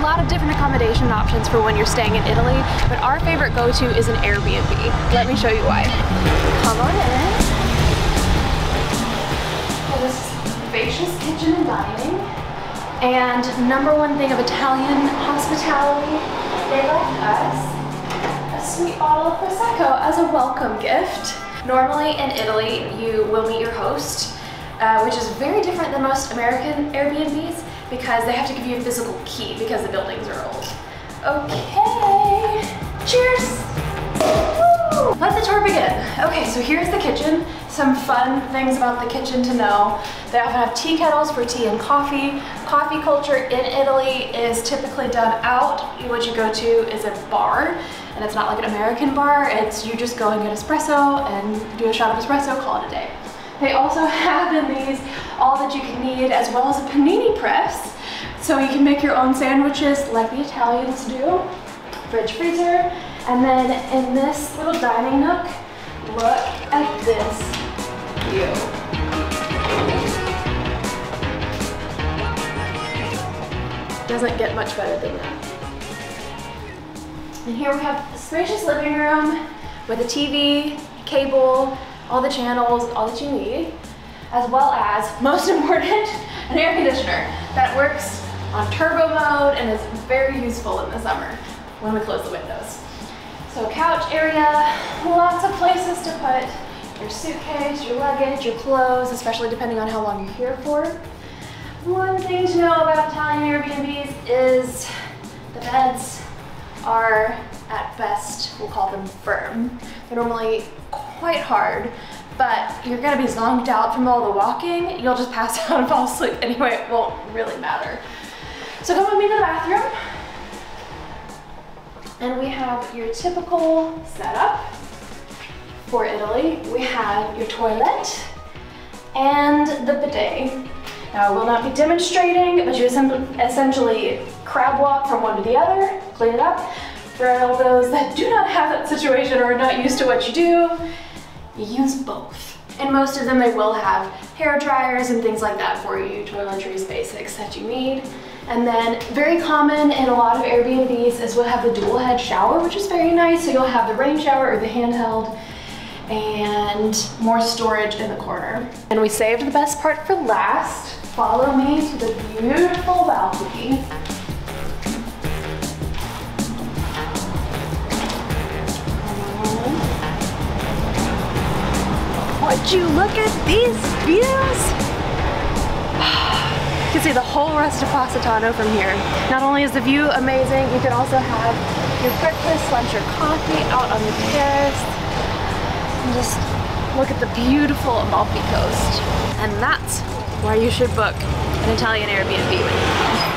lot of different accommodation options for when you're staying in Italy, but our favorite go-to is an Airbnb. Let me show you why. Come on in. Well, this spacious kitchen and dining. And number one thing of Italian hospitality, they left us a sweet bottle of Prosecco as a welcome gift. Normally in Italy, you will meet your host, which is very different than most American Airbnbs because they have to give you a physical key because the buildings are old. Okay, cheers! Woo! Let the tour begin. Okay, so here's the kitchen. Some fun things about the kitchen to know. They often have tea kettles for tea and coffee. Coffee culture in Italy is typically done out. What you go to is a bar, and it's not like an American bar. It's you just go and get espresso and do a shot of espresso, call it a day. They also have in these all that you can need, as well as a panini press, so you can make your own sandwiches like the Italians do. Fridge freezer, and then in this little dining nook, look at this view. Doesn't get much better than that. And here we have a spacious living room with a TV, cable, all the channels, all that you need, as well as, most important, an air conditioner that works on turbo mode and is very useful in the summer when we close the windows. So couch area, lots of places to put your suitcase, your luggage, your clothes, especially depending on how long you're here for. One thing to know about Italian Airbnbs is the beds are, at best, we'll call them firm. They're normally quite hard, but you're gonna be zonked out from all the walking. You'll just pass out and fall asleep anyway. It won't really matter. So come with me to the bathroom. And we have your typical setup for Italy. We have your toilet and the bidet. Now I will not be demonstrating, but you essentially crab walk from one to the other, clean it up. For all those that do not have that situation or are not used to what you do, you use both. And most of them, they will have hair dryers and things like that for you, toiletries, basics that you need. And then very common in a lot of Airbnbs is we'll have the dual head shower, which is very nice. So you'll have the rain shower or the handheld and more storage in the corner. And we saved the best part for last. Follow me to the beautiful balcony. Would you look at these views? You can see the whole rest of Positano from here. Not only is the view amazing, you can also have your breakfast, lunch, or coffee out on the terrace. And just look at the beautiful Amalfi Coast. And that's why you should book an Italian Airbnb when you come.